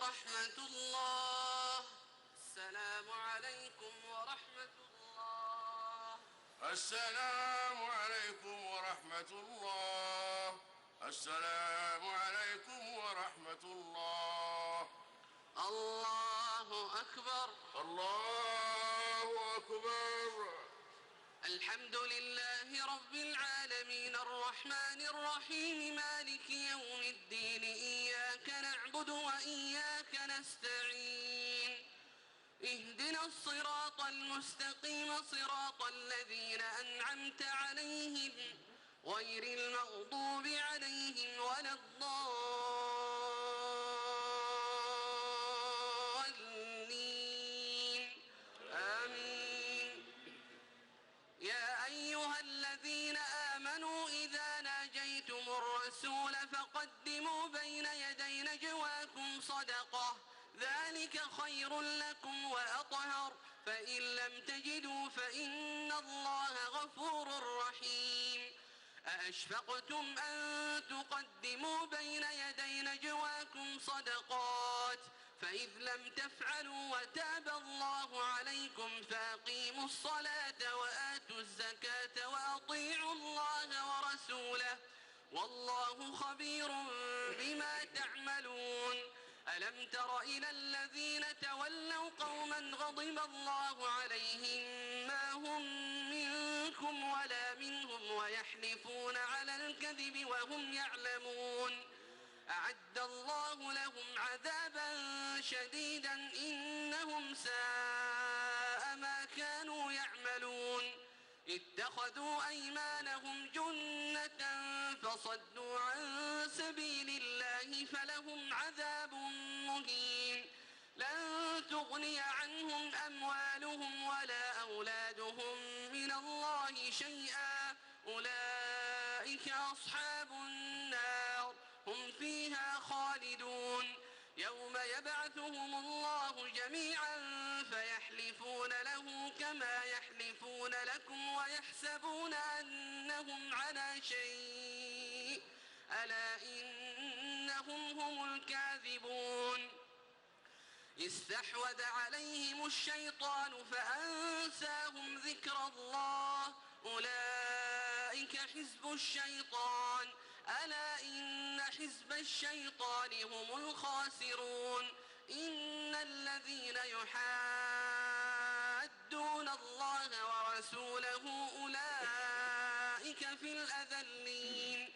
ورحمة الله. السلام عليكم ورحمة الله. السلام عليكم ورحمة الله. السلام عليكم ورحمة الله. الله أكبر. الله أكبر. الحمد لله رب العالمين الرحمن الرحيم مالك يوم الدين إياك نعبد وإياك نستعين اهدنا الصراط المستقيم صراط الذين أنعمت عليهم غير المغضوب عليهم ولا الضالين آمين. يا أيها الذين آمنوا إذا ناجيتم الرسول فقدموا بين يدي نجواكم صدقة ذلك خير لكم وأطهر فإن لم تجدوا فإن الله غفور رحيم. أأشفقتم أن تقدموا بين يدي نجواكم صدقات فإذ لم تفعلوا وتاب الله عليكم فأقيموا الصلاة وآتوا الزكاة وأطيعوا الله ورسوله والله خبير بما تعملون. ألم تر إلى الذين تولوا قوما غضب الله عليهم ما هم منكم ولا منهم ويحلفون على الكذب وهم يعلمون أعد الله لهم عذابا شديدا إنهم ساء ما كانوا يعملون. اتخذوا أيمانهم جنة فصدوا عن سبيل الله فلهم عذاب مهين. لن تغني عنهم أموالهم ولا أولادهم من الله شيئا أولئك أصحاب النار هم فيها خالدون. يوم يبعثهم الله جميعا فيحلفون له كما يحلفون لكم ويحسبون أنهم على شيء ألا إنهم هم الكاذبون. استحوذ عليهم الشيطان فأنساهم ذكر الله أولئك حزب الشيطان ألا إن حزب الشيطان هم الخاسرون. إن الذين يحادون الله ورسوله أولئك في الأذلين.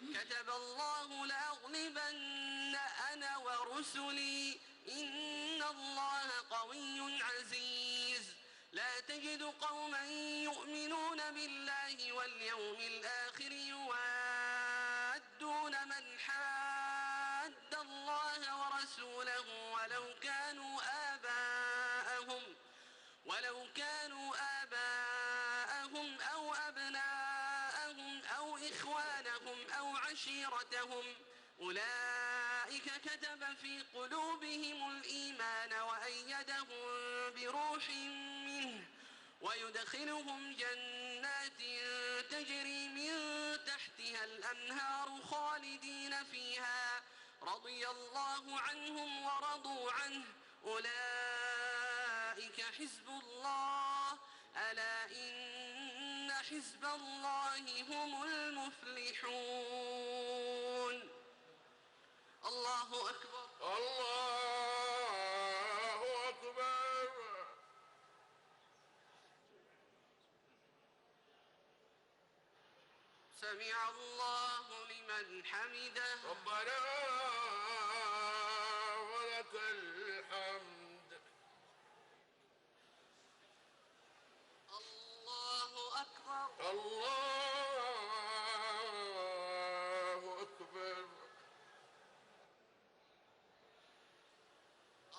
كتب الله لأغلبن أنا ورسلي إن الله قوي عزيز. لا تجد قوما يؤمنون بالله واليوم الآخر يوادون من حاد الله ورسوله ولو كانوا آباءهم أو أبناءهم أو إخوانهم أو عشيرتهم أولئك كتب في قلوبهم الإيمان وأيدهم بروح منه ويدخلهم جنات تجري من تحتها الأنهار خالدين فيها رضي الله عنهم ورضوا عنه أولئك حزب الله ألا إن حزب الله هم المفلحون. الله أكبر. الله أكبر. سمع الله لمن حمده. ربنا ولك الحمد. الله أكبر. الله أكبر.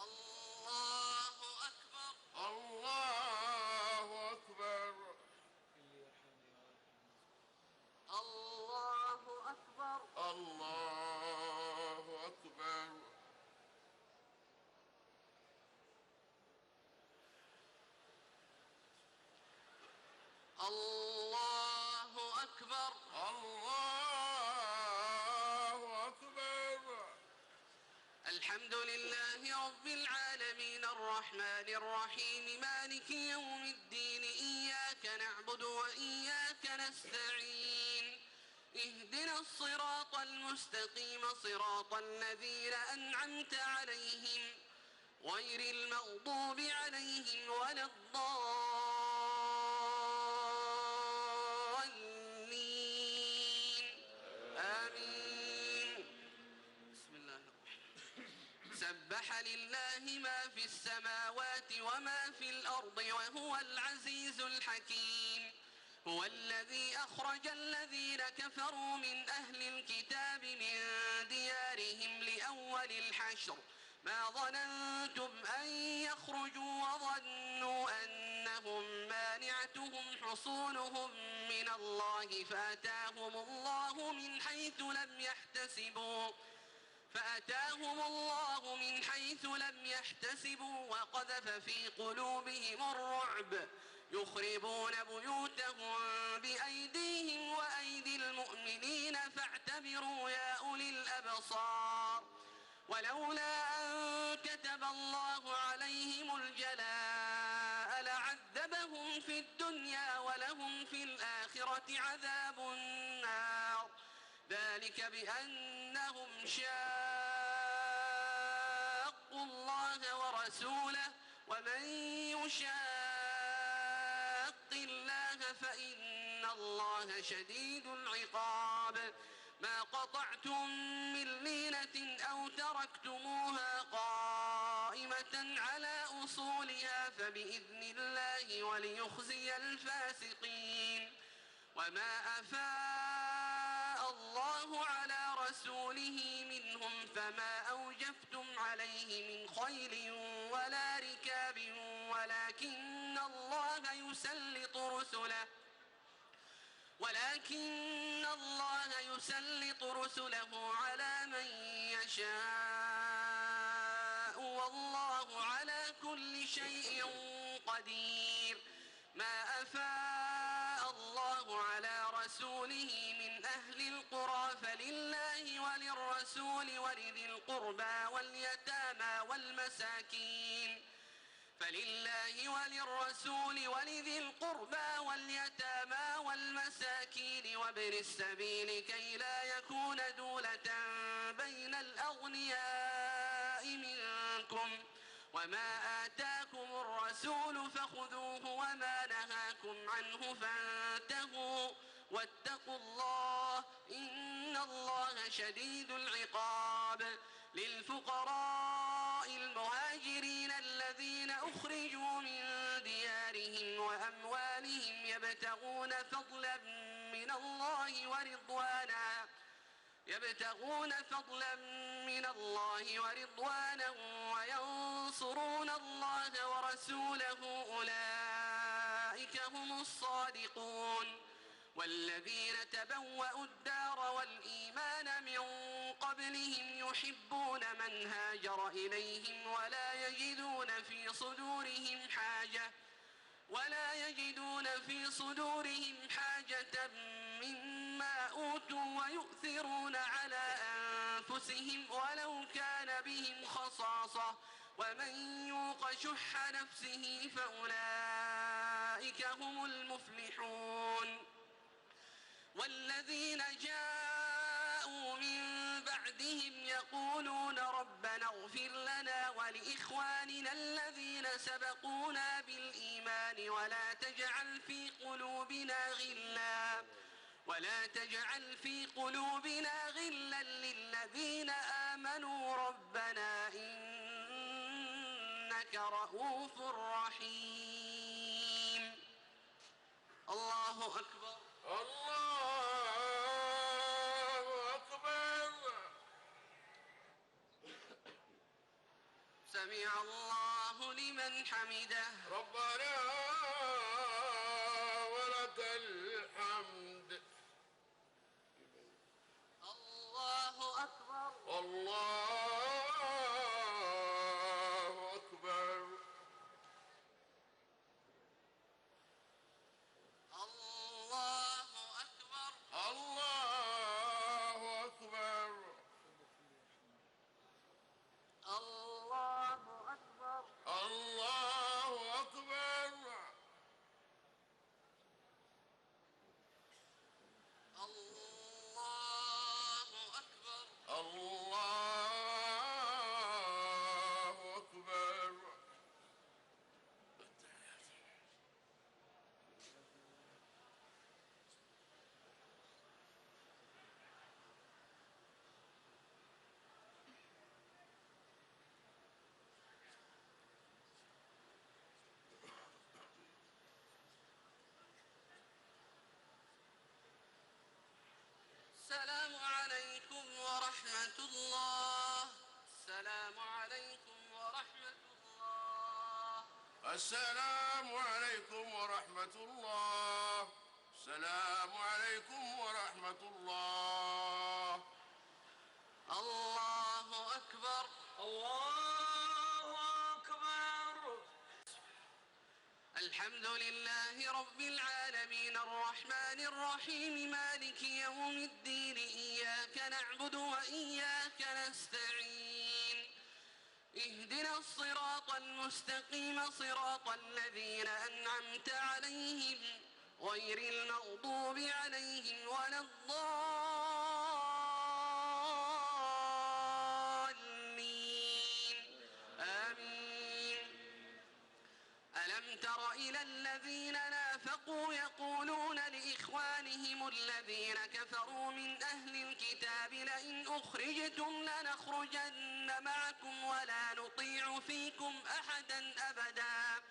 الله أكبر. الله أكبر. الله أكبر. الله أكبر. الله أكبر. الله أكبر. الحمد لله رب العالمين الرحمن الرحيم مالك يوم الدين إياك نعبد وإياك نستعين اهدنا الصراط المستقيم صراط الذين أنعمت عليهم غير المغضوب عليهم ولا الضالين آمين. بسم الله الرحمن الرحيم. سبح لله ما في السماوات وما في الأرض وهو العزيز الحكيم. هو الذي أخرج الذين كفروا من أهل الكتاب من ديارهم لأول الحشر ما ظننتم أن يخرجوا وظنوا أنهم مانعتهم حصونهم من الله فأتاهم الله من حيث لم يحتسبوا وقذف في قلوبهم الرعب يخربون بيوتهم بأيديهم وأيدي المؤمنين فاعتبروا يا أولي الأبصار. ولولا أن كتب الله عليهم الجلاء لعذبهم في الدنيا ولهم في الآخرة عذاب النار ذلك بأنهم شاقوا الله ورسوله ومن يشاق الله فإن الله شديد العقاب. ما قطعتم من لينة أو تركتموها قائمة على أصولها فبإذن الله وليخزي الفاسقين. وما أفاء الله على رسوله منهم فما أوجفتم عليه من خيل ولا ركاب ولكن الله يسلط رسله على من يشاء والله على كل شيء قدير. ما أفاء الله على رسوله من أهل القرى فلله وللرسول ولذي القربى واليتامى والمساكين وابن السبيل كي لا يكون دولة بين الأغنياء منكم. وما آتاكم الرسول فخذوه وما نهاكم عنه فانتهوا واتقوا الله إن الله شديد العقاب. للفقراء المهاجرين الذين أخرجوا من ديارهم وأموالهم يبتغون فضلا من الله ورضوانا وينصرون الله ورسوله أولئك هم الصادقون. والذين تبوأوا الدار والإيمان من قبلهم يحبون من هاجر إليهم ولا يجدون في صدورهم حاجة مما أوتوا ويؤثرون على أنفسهم ولو كان بهم خصاصة ومن يوق شح نفسه فأولئك هم المفلحون. والذين جاءوا من بعدهم يقولون ربنا اغفر لنا ولإخواننا الذين سبقونا بالإيمان ولا تجعل في قلوبنا غلا للذين آمنوا ربنا إنك رؤوف رحيم. الله أكبر. الله أكبر. سمع الله لمن حمده. ربنا ولك الحمد. الله أكبر. الله أكبر. الله أكبر. الله أكبر. الله السلام عليكم ورحمة الله. السلام عليكم ورحمة الله. السلام عليكم ورحمة الله. السلام عليكم ورحمة الله. الله أكبر. الله أكبر. الحمد لله رب العالمين الرحمن الرحيم مالك يوم الدين إياك نعبد وإياك نستعين اهدنا الصراط المستقيم صراط الذين أنعمت عليهم غير المغضوب عليهم ولا الضالين آمين. ألم تر إلى الذين نافقوا يقولون لإخوانهم الذين كفروا من أهل الكتاب لئن أخرجتم لنخرجن معكم ولا نطيع فيكم أحدا أبدا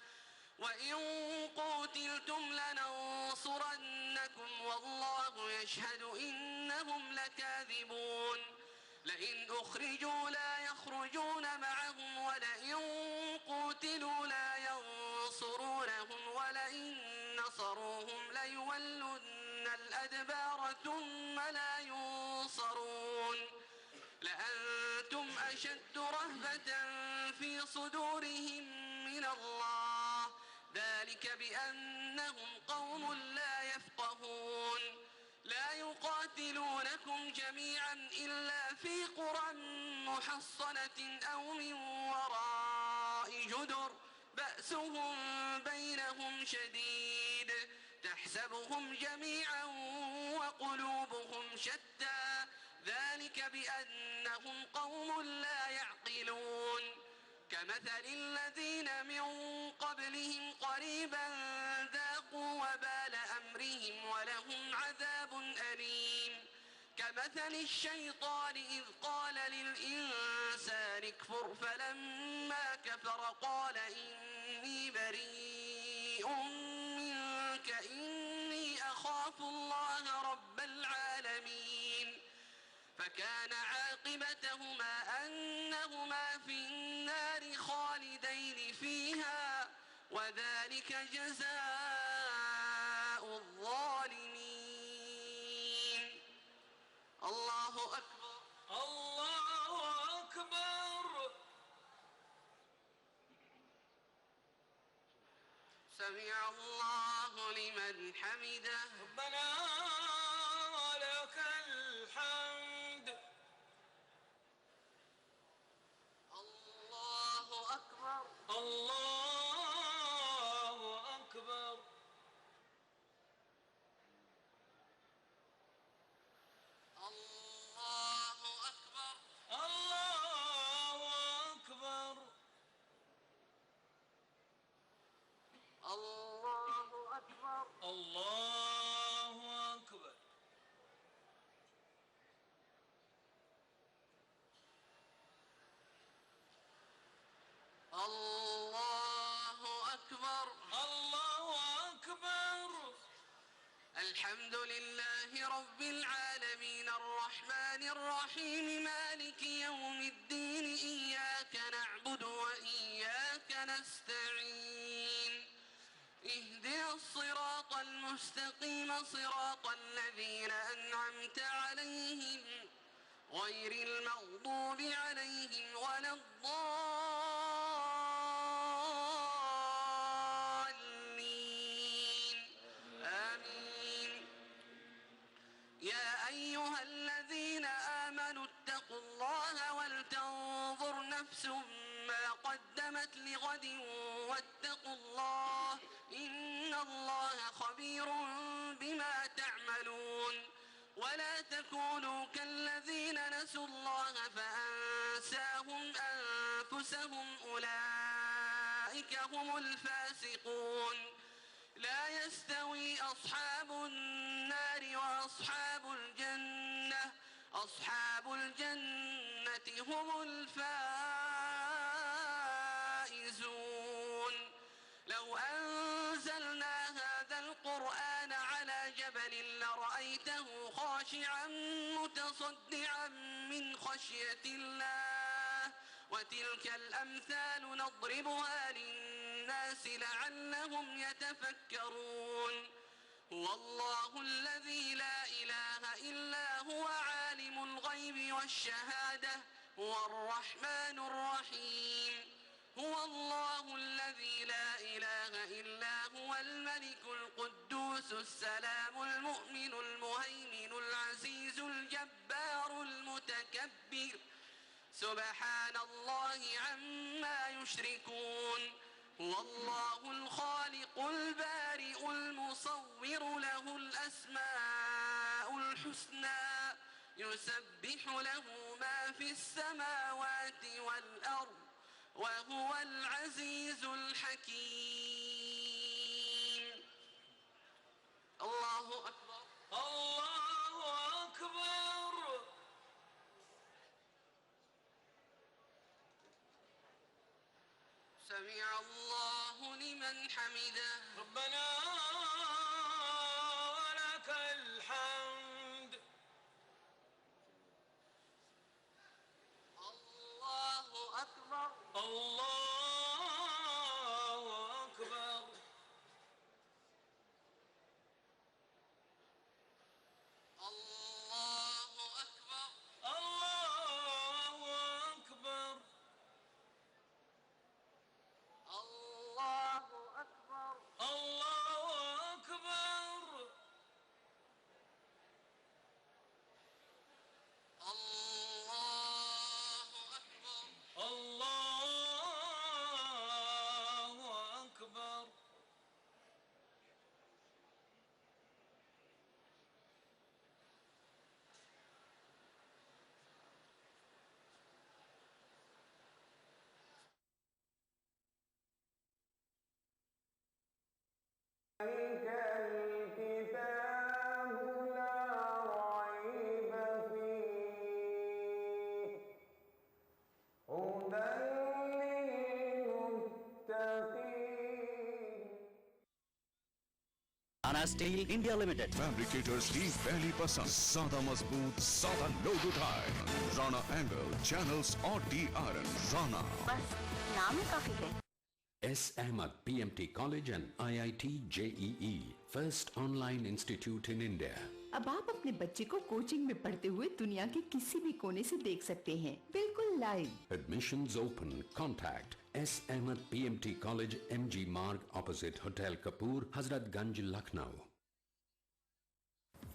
وإن قوتلتم لننصرنكم والله يشهد إنهم لكاذبون. لئن أخرجوا لا يخرجون معهم ولئن قوتلوا لا ينصرونهم ولئن نصروهم ليولن الأدبار ثم لا ينصرون. لأنتم أشد رهبة في صدورهم من الله ذلك بأنهم قوم لا يفقهون. لا يقاتلونكم جميعا إلا في قرى محصنة أو من وراء جدر بأسهم بينهم شديد تحسبهم جميعا وقلوبهم شتى ذلك بأنهم قوم لا يعقلون. كمثل الذين من قبلهم قريبا ذاقوا وبال أمرهم ولهم عذاب أليم. كمثل الشيطان إذ قال للإنسان اكفر فلما كفر قال إني بريء منك إني أخاف الله رب العالمين. فكان عاقبتهما أنهما في النار خالدين فيها وذلك جزاء الظالمين. الله أكبر. الله أكبر. سمع الله لمن حمده. ربنا ولك الحمد. الله أكبر. الله أكبر. الله أكبر. الله أكبر. الله أكبر. الله أكبر. الله أكبر. الله أكبر. الحمد لله رب العالمين الرحمن الرحيم مالك يوم الدين إياك نعبد وإياك نستعين اهدنا الصراط المستقيم صراط الذين أنعمت عليهم غير المغضوب عليهم ولا الضالين آمين. يا أيها الذين آمنوا اتقوا الله ولتنظر نفس ما قدمت لغد واتقوا الله إن الله خبير بما تعملون. ولا تكونوا كالذين نسوا الله فأنساهم أنفسهم أولئك هم الفاسقون. لا يستوي أصحاب النار وأصحاب الجنة أصحاب الجنة هم الفائزون. لو أنزلنا هذا القرآن على جبل لرأيته رأيته خاشعا متصدعا من خشية الله وتلك الأمثال نضربها للناس لعلهم يتفكرون هو الله الذي لا إله إلا هو عالم الغيب والشهادة هو الرحمن الرحيم هو الله الذي لا إله إلا هو الملك القدوس السلام المؤمن المهيمن العزيز الجبار المتكبر سبحان الله عما يشركون هو الله الخالق البارئ المصور له الأسماء الحسنى يسبح له ما في السماوات والأرض وهو العزيز الحكيم الله أكبر الله أكبر. سمع الله لمن حمده ربنا ولك الحمد. الله أكبر الله أكبر. الله أكبر الله أكبر. الله أكبر الله أكبر. الله أكبر الله أكبر. ذلك الكتاب لا ريب فيه هدى للمتقين Rana Steel India Limited. Fabricators की पहली पसंद सादा मजबूत सादा लोग उठाए राणा एंगल चैनल्स और डी आयरन राणा बस नाम ही काफी है। S. Ahmad PMT College and IIT JEE, first online institute in India. अब आप अपने बच्चे को कोचिंग में पढ़ते हुए दुनिया के किसी भी कोने से देख सकते हैं, बिल्कुल live. Admissions open. Contact S. Ahmad PMT College, MG Marg, opposite Hotel Kapoor, Hazratganj, Lucknow.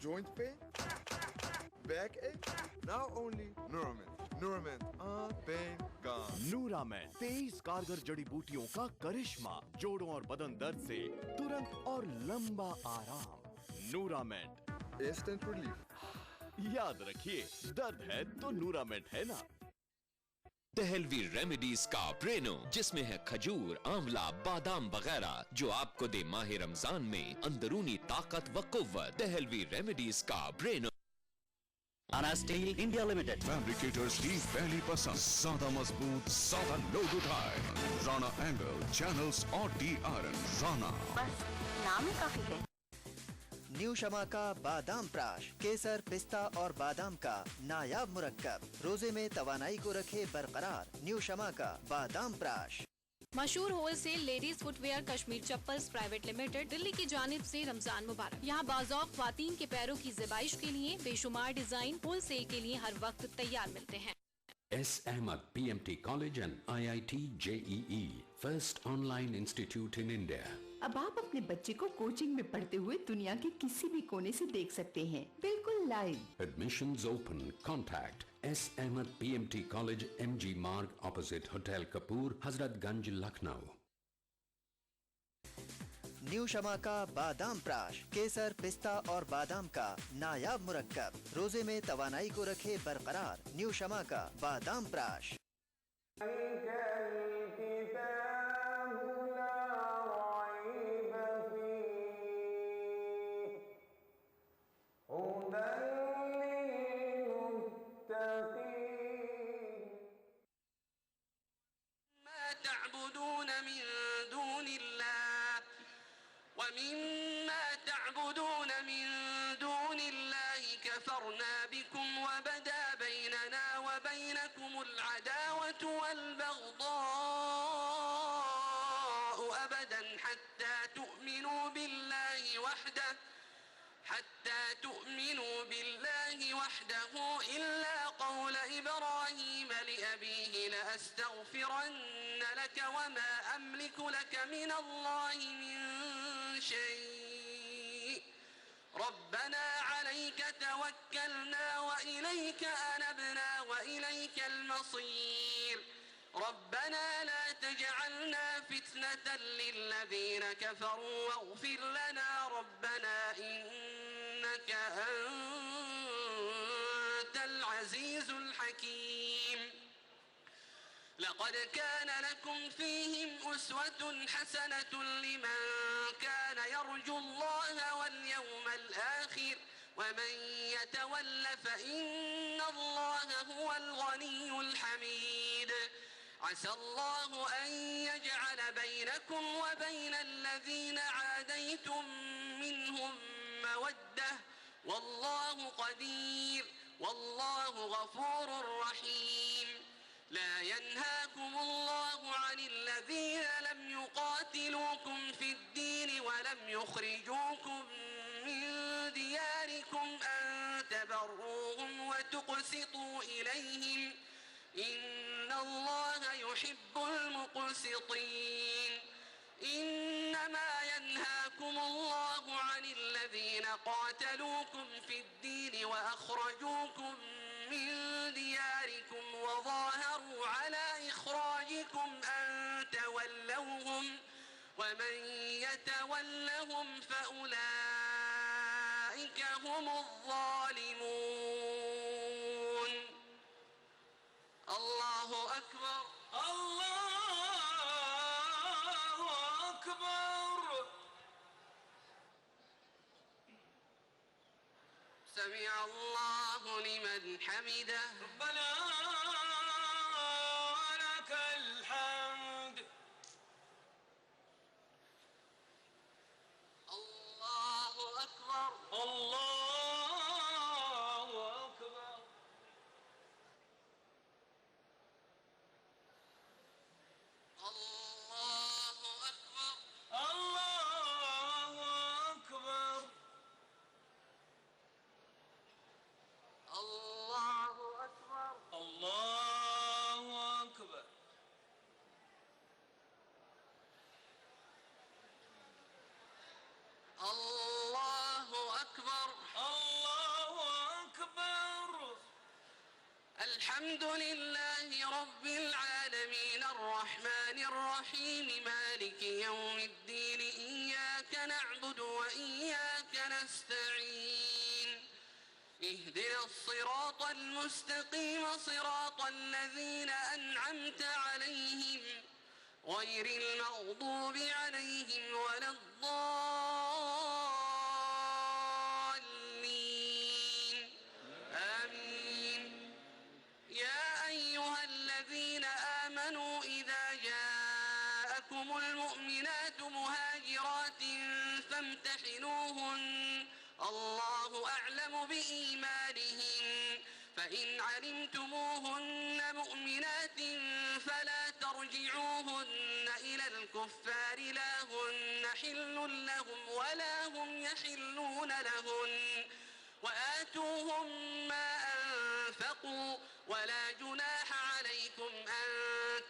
Joint pain? Backache? Now only Nuramen. Nuramen. Pain gone. नूरामेन 23 कारगर जड़ी बूटियों का करिश्मा, जोड़ों और बदन दर्द से तुरंत और लंबा आराम। नूरामेन, Instant relief. याद रखिए, दर्द है तो नूरामेन है ना। दहलवी रेमेडीज का ब्रेनो, जिसमें है खजूर, आंवला, बादाम वगैरह, जो आपको दे माह रमजान में अंदरूनी ताकत व कुव्वत। दहलवी रेमेडीज का ब्रेनो। Rana Steel India Limited. Fabricators की पहली पसंद सादा मजबूत सादा लोग उठाए राणा एंगल चैनल्स और डी आयरन राणा बस नाम ही काफी है। न्यू शमा का बादाम प्राश, केसर, पिस्ता और बादाम का नायाब मुरक्कब, रोजे में तवानाई को रखे बरकरार। न्यू शमा का बादाम प्राश। मशहूर wholesale ladies footwear Kashmir chappals private limited, Delhi की जानिब से रमजान मुबारक। यहाँ बाज़ौक़ ख्वातीन के पैरों की ज़िबाइश के लिए बेशुमार डिजाइन होलसेल के लिए हर वक्त तैयार मिलते हैं। S. Ahmad PMT College and IIT JEE, first online institute in India. अब आप अपने बच्चे को कोचिंग में पढ़ते हुए दुनिया के किसी भी कोने से देख सकते हैं, बिल्कुल live. Admissions open. Contact S. Ahmad PMT College, MG Marg, opposite Hotel Kapoor, Hazratganj, Lucknow. New Shama का बादाम प्राश, केसर, पिस्ता और बादाम का नायाब मुरक्कब, रोजे में तवानाई को रखे बरकरार। न्यू शमा का बादाम प्राश। ذلك الكتاب لا ريب فيه هدى للمتقين ما تعبدون من دون الله ومما تعبدون من دون الله كفرنا بكم وبدا بيننا وبينكم العداوة والبغضاء أبدا حتى تؤمنوا بالله وحده إلا قول إبراهيم لأبيه لأستغفرن لك وما أملك لك من الله من شيء ربنا عليك توكلنا وإليك أنبنا وإليك المصير ربنا لا تجعلنا فتنة للذين كفروا واغفر لنا ربنا إنك أنت العزيز الحكيم لقد كان لكم فيهم أسوة حسنة لمن كان يرجو الله واليوم الآخر ومن يتول فإن الله هو الغني الحميد عسى الله أن يجعل بينكم وبين الذين عاديتم منهم مودة والله قدير والله غفور رحيم لا ينهاكم الله عن الذين لم يقاتلوكم في الدين ولم يخرجوكم من دياركم أن تبروهم وتقسطوا إليهم إن الله يحب المقسطين إنما ينهاكم الله عن الذين قاتلوكم في الدين وأخرجوكم من دياركم وظاهروا على إخراجكم أن تولوهم ومن يتولهم فأولئك هم الظالمون الله أكبر الله أكبر سمع الله لمن حمده ربنا لك الحمد الله أكبر الله أكبر الله أكبر الله أكبر الله أكبر الله أكبر الله أكبر الله أكبر الحمد لله رب العالمين الرحمن الرحيم مالك يوم الدين إياك نعبد وإياك نستعين اهدنا الصراط المستقيم صراط الذين أنعمت عليهم غير المغضوب عليهم ولا الضالين آمين يا أيها الذين آمنوا إذا جاءكم المؤمنات مهاجرات فامتحنوهن الله أعلم بإيمانهن فإن علمتموهن مؤمنات فلا ترجعوهن إلى الكفار لا هن حل لهم ولا هم يحلون لهن وآتوهم ما أنفقوا ولا جناح عليكم أن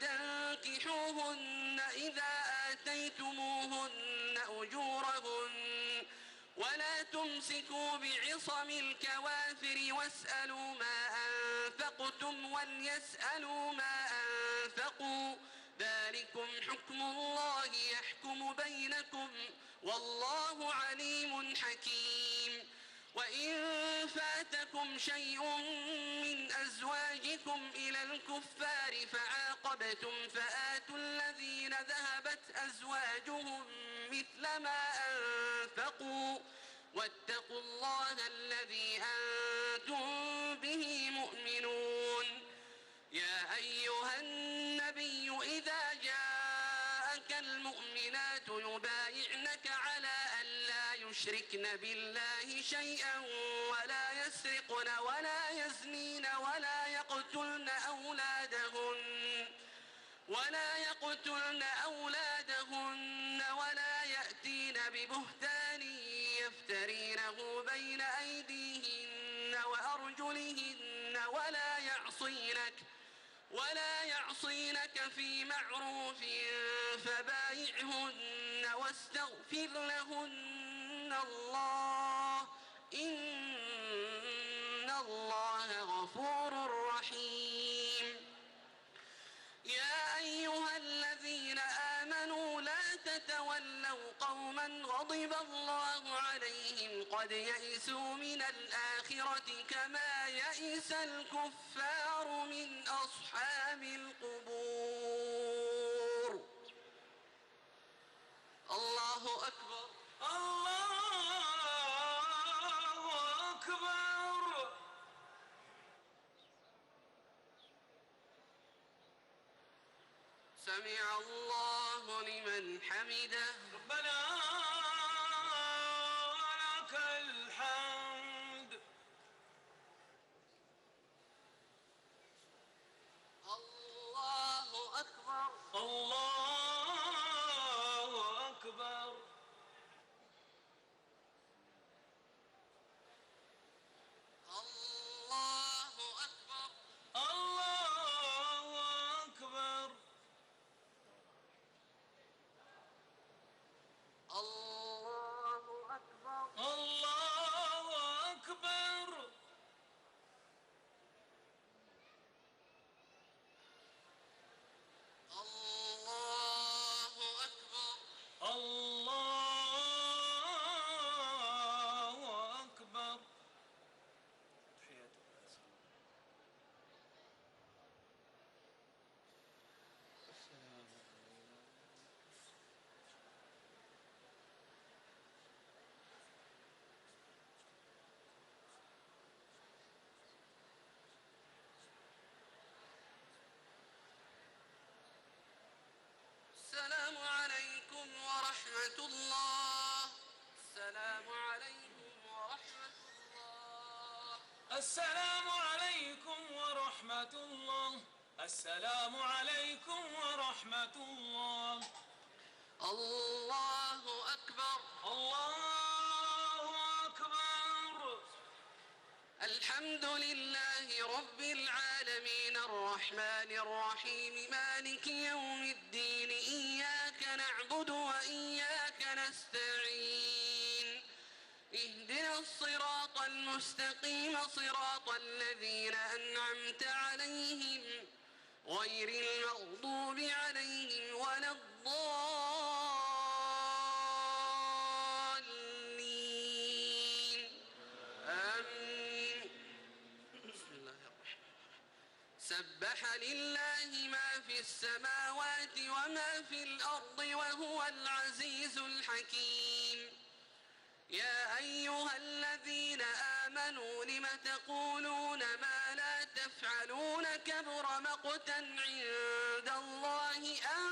تنكحوهن إذا آتيتموهن أجورهن ولا تمسكوا بعصم الكوافر واسألوا ما أنفقتم وليسألوا ما أنفقوا ذلكم حكم الله يحكم بينكم والله عليم حكيم وإن فاتكم شيء من أزواجكم إلى الكفار فعاقبتم فآتوا الذين ذهبت أزواجهم مثل ما أنفقوا واتقوا الله الذي أنتم به مؤمنون يا أيها النبي إذا جاءك المؤمنات يبايعنك على أن لا يشركن بالله شيئا ولا يسرقن ولا يزنين ولا يقتلن أولادهن ولا يأتين ببهتان يفترينه بين أيديهن وأرجلهن ولا يعصينك في معروف فبايعهن واستغفر لهن الله إن الله غفور رحيم. يا أيها الذين آمنوا لا تتولوا قوما غضب الله عليهم قد يئسوا من الآخرة كما يئس الكفار من أصحاب القبور. الله أكبر. الله أكبر. سمع الله لمن حمده. ربنا لك الحمد. الله أكبر. الله أكبر. الله أكبر. الله أكبر. الله أكبر. الله أكبر. الله أكبر. الله أكبر. السلام عليكم ورحمة الله. السلام عليكم ورحمة الله. السلام عليكم ورحمة الله. السلام عليكم ورحمة الله. الله أكبر. الله أكبر. الحمد لله رب العالمين الرحمن الرحيم مالك يوم الدين إياك نعبد وإياك نستعين اهدنا الصراط المستقيم صراط الذين أنعمت عليهم غير المغضوب عليهم ولا الضالين آمين. بسم الله الرحمن الرحيم. سبح لله ما في السماوات وما في الأرض وهو العزيز الحكيم. يا أيها الذين آمنوا لم تقولون ما لا تفعلون كبر مقتا عند الله أن